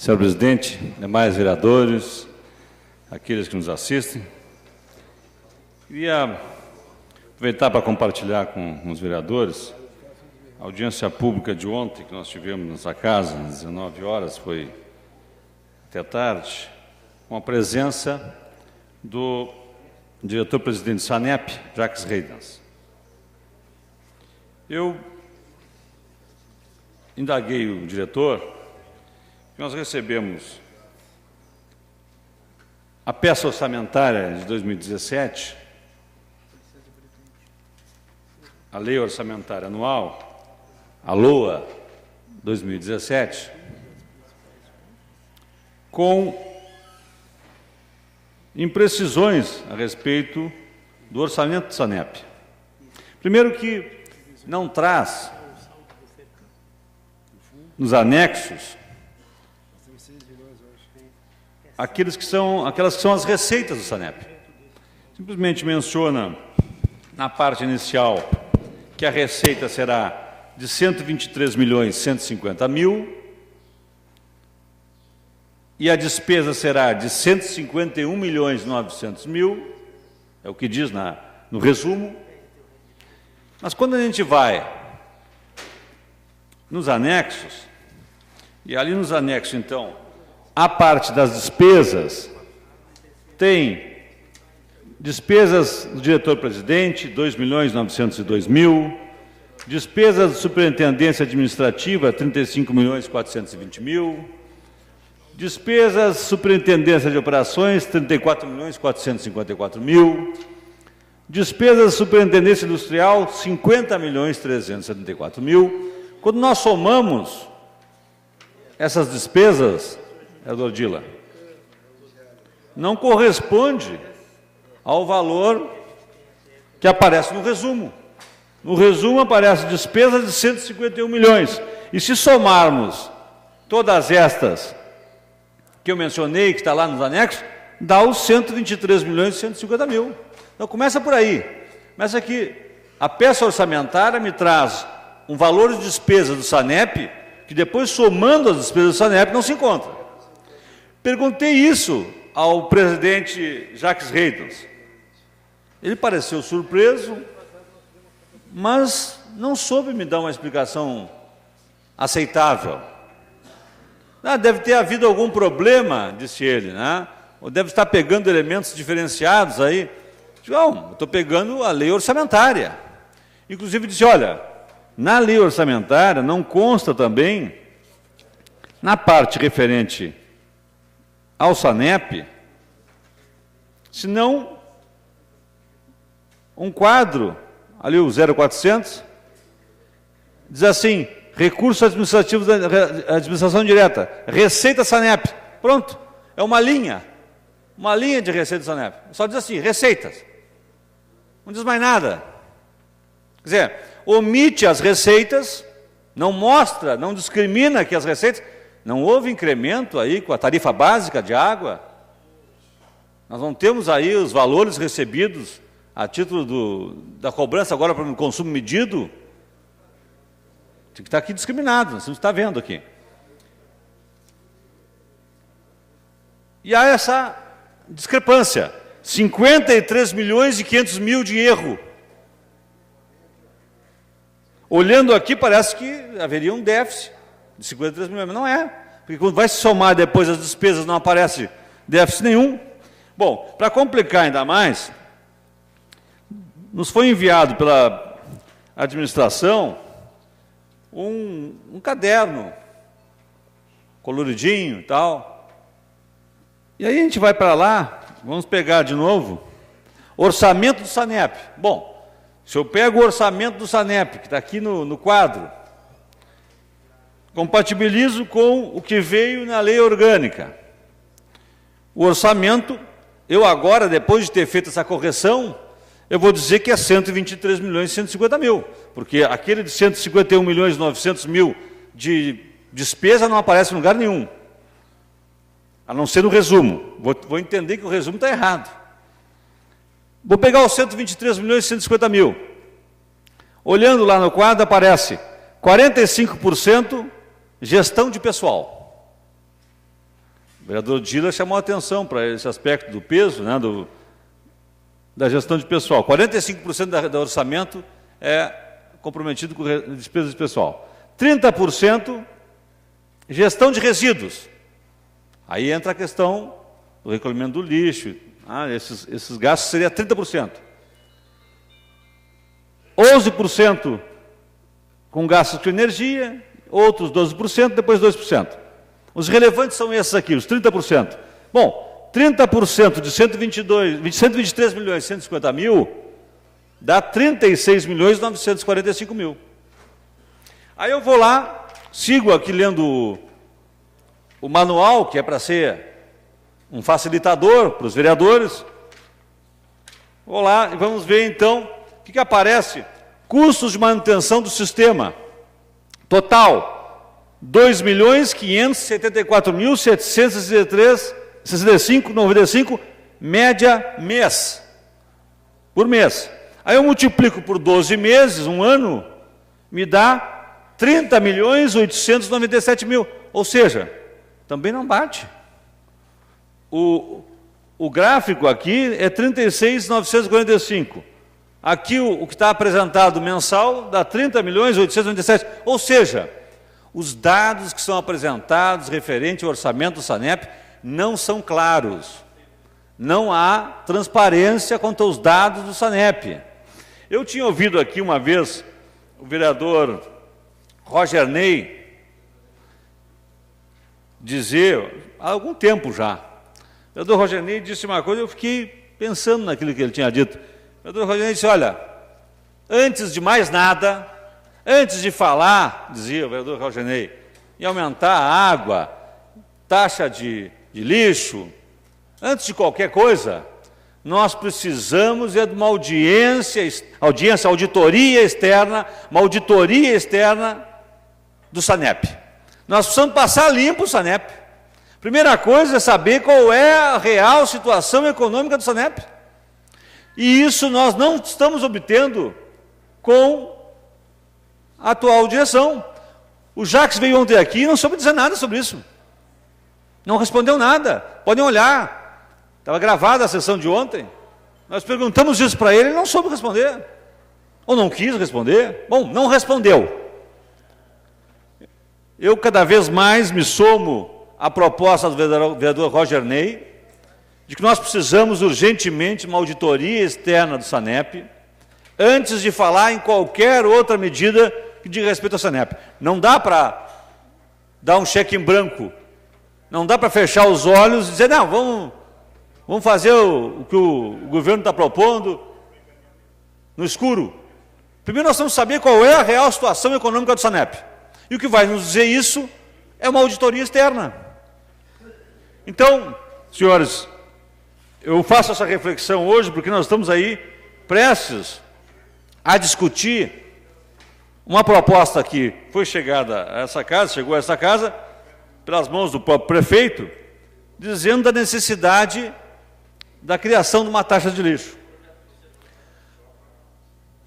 Senhor presidente, demais vereadores, aqueles que nos assistem, queria aproveitar para compartilhar com os vereadores a audiência pública de ontem, que nós tivemos na nossa casa, às 19 horas, foi até tarde, com a presença do diretor-presidente do SANEP, Jacques Reidens. Eu indaguei o diretor que nós recebemos a peça orçamentária de 2017, a Lei Orçamentária Anual, a LOA 2017, com imprecisões a respeito do orçamento do SANEP. Primeiro que não traz nos anexos aquelas que são as receitas do SANEP. Simplesmente menciona na parte inicial que a receita será de 123.150.000 e a despesa será de 151.900.000, é o que diz no resumo. Mas quando a gente vai nos anexos, e ali nos anexos, então, a parte das despesas, tem despesas do diretor-presidente, 2.902.000, despesas de superintendência administrativa, 35.420.000, despesas de superintendência de operações, 34.454.000, despesas de superintendência industrial, 50.374.000. Quando nós somamos essas despesas, vereador Dila, não corresponde ao valor que aparece no resumo. No resumo aparece despesas de 151 milhões. E se somarmos todas estas que eu mencionei, que está lá nos anexos, dá os 123.150.000. Então começa por aí. Começa que a peça orçamentária me traz um valor de despesa do SANEP, que depois, somando as despesas do SANEP, não se encontra. Perguntei isso ao presidente Jacques Reidens. Ele pareceu surpreso, mas não soube me dar uma explicação aceitável. Deve ter havido algum problema, disse ele, né? Ou deve estar pegando elementos diferenciados aí. Não, estou pegando a lei orçamentária. Inclusive disse, olha, na lei orçamentária não consta também, na parte referente ao SANEP, senão um quadro, ali o 0400, diz assim, recursos administrativos da administração direta, receita SANEP, pronto, é uma linha de receita SANEP, só diz assim, receitas, não diz mais nada, quer dizer, omite as receitas, não mostra, não discrimina que as receitas, não houve incremento aí com a tarifa básica de água, nós não temos aí os valores recebidos a título da cobrança agora para o consumo medido, tem que estar aqui discriminado, nós estamos vendo aqui. E há essa discrepância, 53.500.000 de erro. Olhando aqui, parece que haveria um déficit de 53 milhões, mas não é, porque quando vai se somar depois as despesas não aparece déficit nenhum. Bom, para complicar ainda mais, nos foi enviado pela administração um caderno coloridinho e tal. E aí a gente vai para lá, vamos pegar de novo, orçamento do SANEP. Bom, se eu pego o orçamento do SANEP, que está aqui no quadro, compatibilizo com o que veio na lei orgânica. O orçamento, eu agora, depois de ter feito essa correção, eu vou dizer que é 123.150.000, porque aquele de 151.900.000 de despesa não aparece em lugar nenhum, a não ser no resumo. Vou entender que o resumo está errado. Vou pegar os 123.150.000. Olhando lá no quadro, aparece 45% gestão de pessoal. vereador Dila chamou a atenção para esse aspecto do peso, né, da gestão de pessoal. 45% do orçamento é comprometido com despesas de pessoal. 30% gestão de resíduos. Aí entra a questão do recolhimento do lixo. Esses gastos seria 30%. 11% com gastos com energia, outros 12%, depois 2%. Os relevantes são esses aqui, os 30%. Bom, 30% de 123 milhões e 150 mil dá 36 milhões e 945 mil. Aí eu vou lá, sigo aqui lendo o manual, que é para ser um facilitador para os vereadores. Vou lá e vamos ver então o que aparece. Custos de manutenção do sistema. Total, 2.574.765,95, média mês. Por mês. Aí eu multiplico por 12 meses, um ano, me dá 30.897.000. Ou seja, também não bate. O gráfico aqui é 36.945. Aqui o que está apresentado mensal dá 30.897. Ou seja, os dados que são apresentados referente ao orçamento do SANEP não são claros. Não há transparência quanto aos dados do SANEP. Eu tinha ouvido aqui uma vez o vereador Roger Ney dizer, há algum tempo já, o vereador Roger Ney disse uma coisa, eu fiquei pensando naquilo que ele tinha dito. O vereador Roger Ney disse, olha, antes de mais nada, antes de falar, dizia o vereador Roger Ney, em aumentar a água, taxa de lixo, antes de qualquer coisa, nós precisamos de uma auditoria externa, uma auditoria externa do SANEP. Nós precisamos passar limpo o SANEP. Primeira coisa é saber qual é a real situação econômica do SANEP. E isso nós não estamos obtendo com a atual direção. O Jacques veio ontem aqui e não soube dizer nada sobre isso. Não respondeu nada. Podem olhar. Estava gravada a sessão de ontem. Nós perguntamos isso para ele, ele não soube responder. Ou não quis responder. Bom, não respondeu. Eu cada vez mais me somo à proposta do vereador Roger Ney, de que nós precisamos urgentemente de uma auditoria externa do SANEP, antes de falar em qualquer outra medida que diga respeito ao SANEP. Não dá para dar um cheque em branco. Não dá para fechar os olhos e dizer, não, vamos fazer o que o governo está propondo no escuro. Primeiro nós temos que saber qual é a real situação econômica do SANEP. E o que vai nos dizer isso é uma auditoria externa. Então, senhores, eu faço essa reflexão hoje porque nós estamos aí prestes a discutir uma proposta que foi chegada a essa casa, chegou a essa casa, pelas mãos do próprio prefeito, dizendo da necessidade da criação de uma taxa de lixo.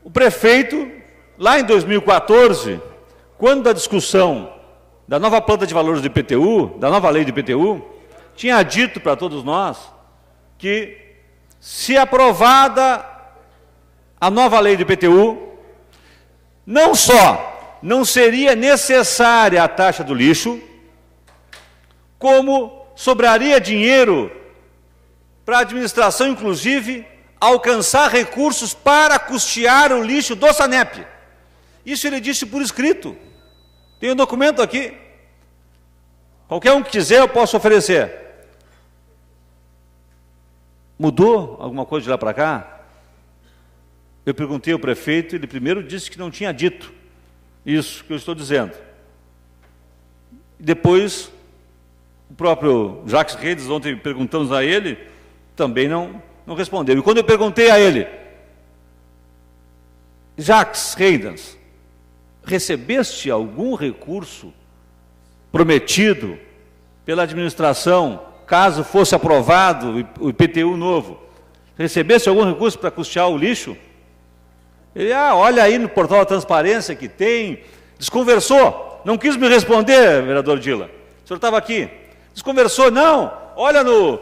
O prefeito, lá em 2014, quando da discussão da nova planta de valores do IPTU, da nova lei do IPTU, tinha dito para todos nós que, se aprovada a nova lei do IPTU, não só não seria necessária a taxa do lixo, como sobraria dinheiro para a administração, inclusive, alcançar recursos para custear o lixo do SANEP. Isso ele disse por escrito. Tem um documento aqui. Qualquer um que quiser, eu posso oferecer. Mudou alguma coisa de lá para cá? Eu perguntei ao prefeito, ele primeiro disse que não tinha dito isso que eu estou dizendo. Depois, o próprio Jacques Redes, ontem perguntamos a ele, também não respondeu. E quando eu perguntei a ele, Jacques Redes, recebeste algum recurso prometido pela administração, caso fosse aprovado o IPTU novo? Recebeste algum recurso para custear o lixo? Ele, olha aí no portal da transparência que tem, desconversou, não quis me responder, vereador Dila. O senhor estava aqui. Desconversou, não. Olha no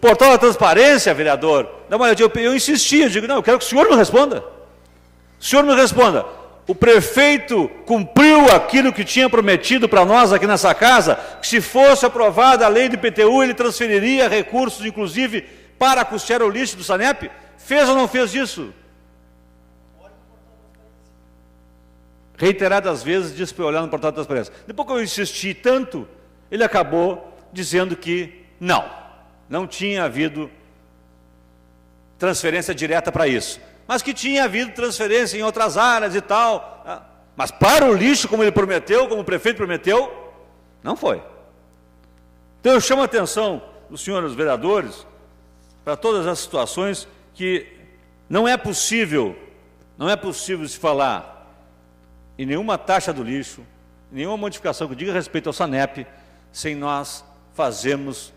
portal da transparência, vereador. Dá uma olhadinha. Eu insisti, eu digo, não, eu quero que o senhor me responda. O senhor me responda. O prefeito cumpriu aquilo que tinha prometido para nós aqui nessa casa, que se fosse aprovada a lei do IPTU, ele transferiria recursos, inclusive, para custear o lixo do SANEP? Fez ou não fez isso? Reiteradas vezes disse para eu olhar no portal da transparência. Depois que eu insisti tanto, ele acabou dizendo que não tinha havido transferência direta para isso, mas que tinha havido transferência em outras áreas e tal. Mas para o lixo, como ele prometeu, como o prefeito prometeu, não foi. Então eu chamo a atenção dos senhores vereadores para todas as situações que não é possível se falar em nenhuma taxa do lixo, nenhuma modificação que diga respeito ao SANEP, sem nós fazermos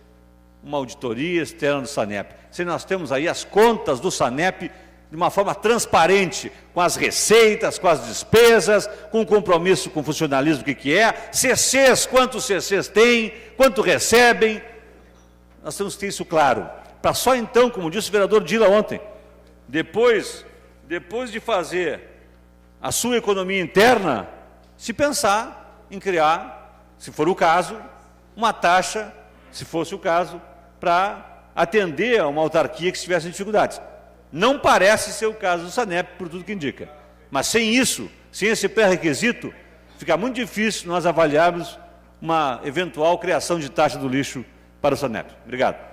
uma auditoria externa do SANEP, sem nós temos aí as contas do SANEP de uma forma transparente, com as receitas, com as despesas, com o compromisso com o funcionalismo, o que é, CCs, quantos CCs tem, quanto recebem, nós temos que ter isso claro, para só então, como disse o vereador Dila ontem, depois de fazer a sua economia interna, se pensar em criar, se for o caso, uma taxa, se fosse o caso, para atender a uma autarquia que estivesse em dificuldades. Não parece ser o caso do SANEP, por tudo que indica. Mas sem isso, sem esse pré-requisito, fica muito difícil nós avaliarmos uma eventual criação de taxa do lixo para o SANEP. Obrigado.